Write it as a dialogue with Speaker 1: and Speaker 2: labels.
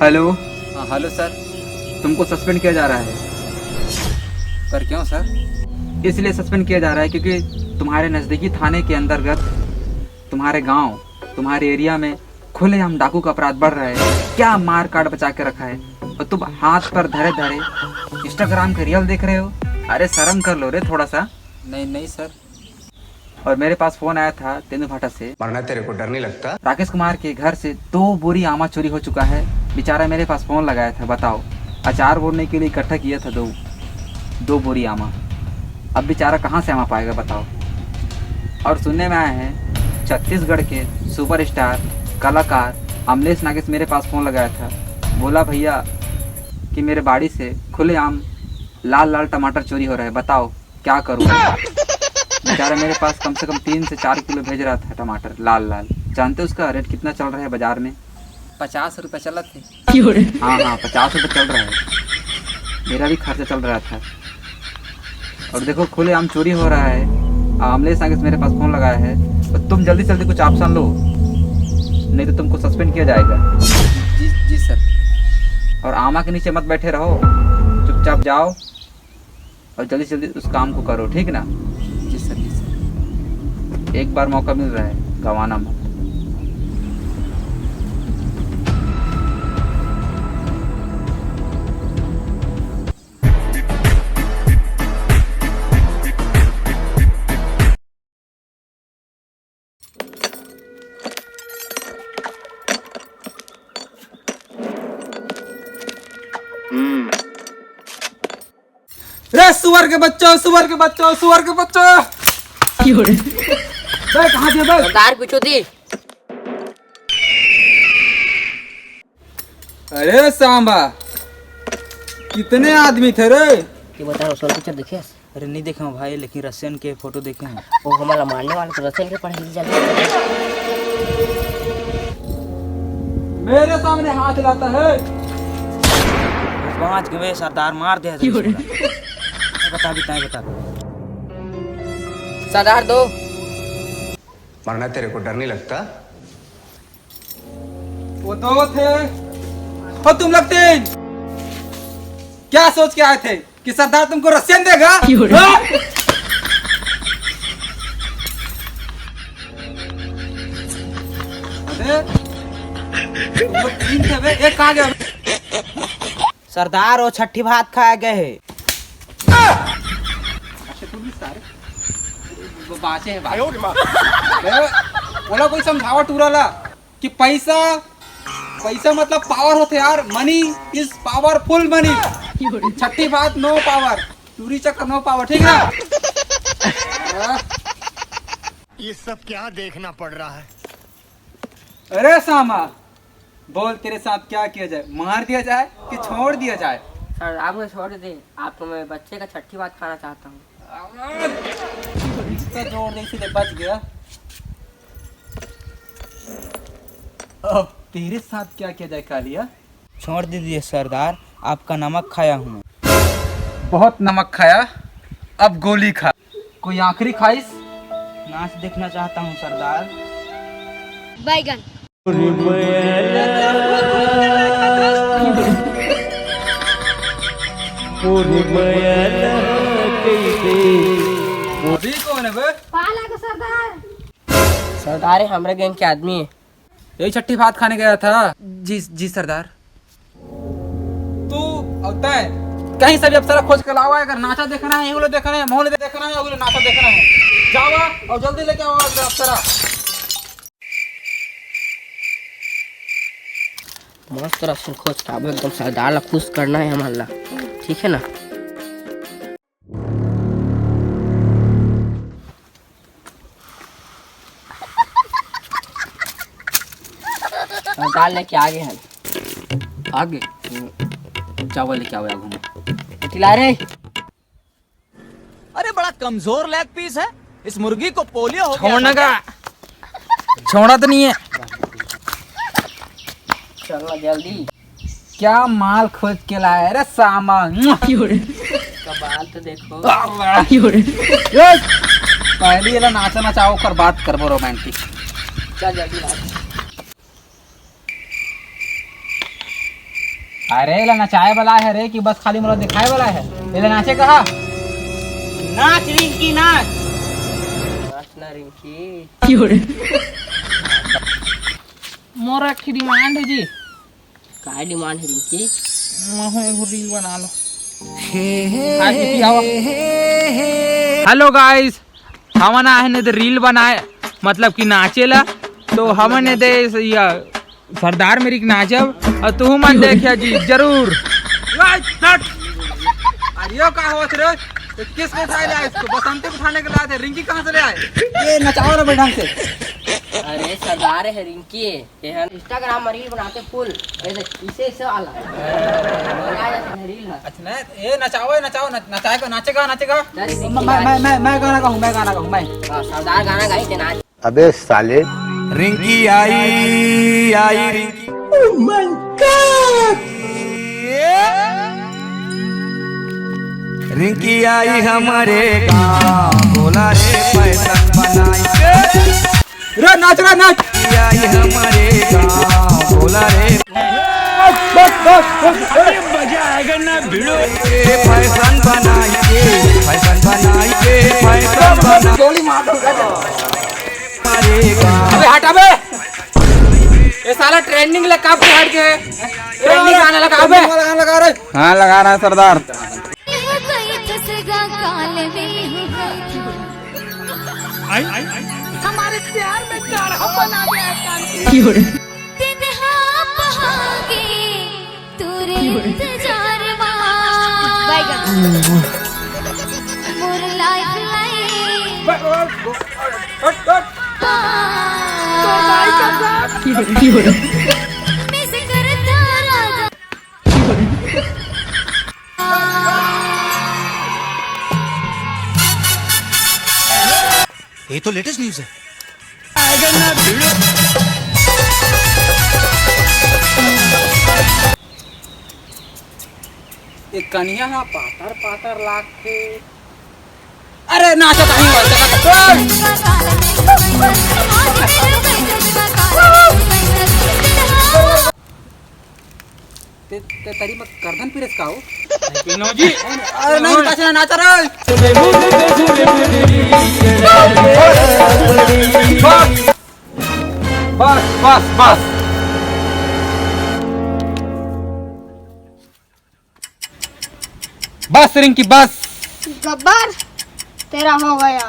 Speaker 1: Hello.
Speaker 2: हाँ hello sir.
Speaker 1: तुमको suspend किया जा रहा है।
Speaker 2: पर क्यों सर?
Speaker 1: इसलिए सस्पेंड किया जा रहा है क्योंकि तुम्हारे नज़दीकी थाने के अंतर्गत तुम्हारे गांव, तुम्हारे एरिया में खुलेआम डाकू का अपराध बढ़ रहा है। क्या मार काट बचा के रखा है और तुम हाथ पर धरे धरे इंस्टाग्राम के रील देख रहे हो। अरे शर्म कर लो रे थोड़ा सा।
Speaker 2: नहीं नहीं सर।
Speaker 1: और मेरे पास फोन आया था तेंदु भाटा से।
Speaker 3: मरना तेरे को डर नहीं लगता?
Speaker 1: राकेश कुमार के घर से 2 बोरी आमा चोरी हो चुका है। बेचारा मेरे पास फोन लगाया था। बताओ, अचार बोलने के लिए इकट्ठा किया था दो बोरी आमा। अब बेचारा कहाँ से आमा पाएगा बताओ। और सुनने में आया है छत्तीसगढ़ के सुपरस्टार कलाकार अमलेश नागेश मेरे पास फ़ोन लगाया था। बोला भैया कि मेरे बाड़ी से खुलेआम लाल लाल टमाटर चोरी हो रहा है। बताओ क्या करूँ। बेचारा मेरे पास कम से कम 3 से 4 किलो भेज रहा था टमाटर लाल लाल। जानते हो उसका रेट कितना चल रहा है बाजार में?
Speaker 2: 50 रुपये चला थे।
Speaker 1: हाँ 50 रुपये चल रहा है। मेरा भी खर्चा चल रहा था। और देखो खुलेआम चोरी हो रहा है। अमलेश नागेश मेरे पास फ़ोन लगाया है। तो तुम जल्दी जल्दी कुछ ऑप्शन लो, नहीं तो तुमको सस्पेंड किया जाएगा।
Speaker 2: जी जी सर।
Speaker 1: और आमा के नीचे मत बैठे रहो, चुपचाप जाओ और जल्दी जल्दी उस काम को करो, ठीक ना?
Speaker 2: जी सर जी सर।
Speaker 1: एक बार मौका मिल रहा है, गंवाना मत।
Speaker 2: रे सुअर के बच्चों, सुअर के बच्चों, सुअर के बच्चों। बे कहाँ दिया बे?
Speaker 4: सरदार पूछो दी।
Speaker 2: अरे सांबा, कितने आदमी थे रे?
Speaker 4: ये बता रहा पिक्चर देखे?
Speaker 2: अरे नहीं देखा हूँ भाई, लेकिन रशियन के फोटो देखे हैं।
Speaker 4: वो हमारा मारने वाले तो रसियन के पढ़े जाते।
Speaker 2: मेरे सामने हाथ लाता है। 5 गए सरदार मार दिया। बता भी बता।
Speaker 4: सरदार दो।
Speaker 3: मरना तेरे को डर नहीं लगता?
Speaker 2: वो 2 थे और तुम लोग 3। क्या सोच के आए थे कि सरदार तुमको रशियन देगा? हाँ? अरे तुम लोग 3 थे बे, एक कहाँ गया?
Speaker 5: सरदार वो छठी भात खाए गए है।
Speaker 2: बाचे है भाई। बोला कोई समझावट उड़ाला कि पैसा मतलब पावर होते यार। Money is powerful money. छठी बात नो पावर, चूरी चक्कर नो पावर, ठीक ना?
Speaker 6: ये सब क्या देखना पड़ रहा है?
Speaker 2: अरे सामा, बोल तेरे साथ क्या किया जाए? मार दिया जाए कि छोड़ दिया जाए?
Speaker 4: सर आप मुझे छोड़ दे, आपको मैं बच्चे का छठी बात खाना चाहता हूँ।
Speaker 2: इसका जोड़ दे, इसीलिए बच गया। अब तेरे साथ क्या किया जाए कालिया?
Speaker 5: छोड़ दीजिए सरदार, आपका नमक खाया हूँ।
Speaker 2: बहुत नमक खाया, अब गोली खा। कोई आखिरी ख्वाहिश?
Speaker 5: नाच देखना चाहता हूँ सरदार।
Speaker 7: बैगन।
Speaker 2: अभी कौन है बे?
Speaker 7: पाला का सरदार।
Speaker 4: सरदार है हमारे गैंग के आदमी है।
Speaker 2: यही छठी भात खाने गया था। जी सरदार। तू होता है कहीं से भी अप्सरा खोज कर लाओ। अगर नाचा देखना है, ये देखना है, मोहल्ले देखना है, ये नाचा देखना है, जाओ और जल्दी लेके आओ अप्सरा।
Speaker 4: मस्त रसियन खोज के आबो, एकदम सरदार ला खुश करना है हमारा, ठीक है ना? सरदार लेके आगे हैं।
Speaker 2: आगे चावल लेके आओ घूमो।
Speaker 4: खिला रे।
Speaker 5: अरे बड़ा कमजोर लेग पीस है, इस मुर्गी को पोलियो हो गया।
Speaker 2: छोड़ने का छोड़ा तो नहीं है।
Speaker 4: चलना जल्दी।
Speaker 2: क्या माल खोज के लाया रे सामा।
Speaker 4: कबाल तो देखो।
Speaker 2: पहले ये नाचा नचाओ कर बात करबो रोमांटिक।
Speaker 4: चल जल्दी ला।
Speaker 2: अरे ला नचाए वाला है रे कि बस खाली मोला दिखाए वाला है? ये नाचे कहा?
Speaker 5: नाच रिंकी नाच।
Speaker 4: नाचना रिंकी।
Speaker 2: मोरा की डिमांड है जी।
Speaker 4: का डिमांड है रिंकी?
Speaker 2: मैं एगो रील बना लो। हेलो गाइस, हमन आए ने रील बनाए मतलब कि नाचेला, तो हमन ने दे सरदार मेरी नाचब और तू मन देखिया जी जरूर। अरे का होत रे, किसको उठाए लाए इसको? बसंती उठाने के लाए थे। रिंकी कहाँ से ले आए? ये नचाओ ना भाई ढंग से।
Speaker 4: अरे सरदार है रिंकी, ये हम इंस्टाग्राम में रील बनाते फुल इसे वाला रील है।
Speaker 2: अच्छा ना, ये नचाओ नचाएगा नाचेगा।
Speaker 5: मैं गाना गाऊं मैं।
Speaker 4: सरदार गाना गाई थे नाच।
Speaker 3: अबे साले
Speaker 6: रिंकी आई रिंकी। रिंकी आई हमारे गाँव, बोला रे पैसा बनाई के।
Speaker 2: नाच
Speaker 6: आई हमारे गाँव, बोला रे मजा आएगा ना भिड़ो। फैशन बनाई के
Speaker 2: गोली मार दूंगा।
Speaker 6: हमारे गाँव।
Speaker 2: अबे हट अबे, ये साला ट्रेंडिंग लगा कब हट के ट्रेंडिंग गाना लगा। अबे गाना लगा रहे। हाँ लगा रहा है सरदार।
Speaker 7: हमारे प्यार में गाढ़ा बना दिया
Speaker 6: ये तो लेटेस्ट न्यूज़ है।
Speaker 2: एक कन्या है पातर लाख के। अरे नाचो कहीं तेरी मत गर्दन पिरस का हो जी। अरे नहीं नाचना नाच रहा। बस बस रिंकी बस।
Speaker 7: गब्बर तेरा हो गया।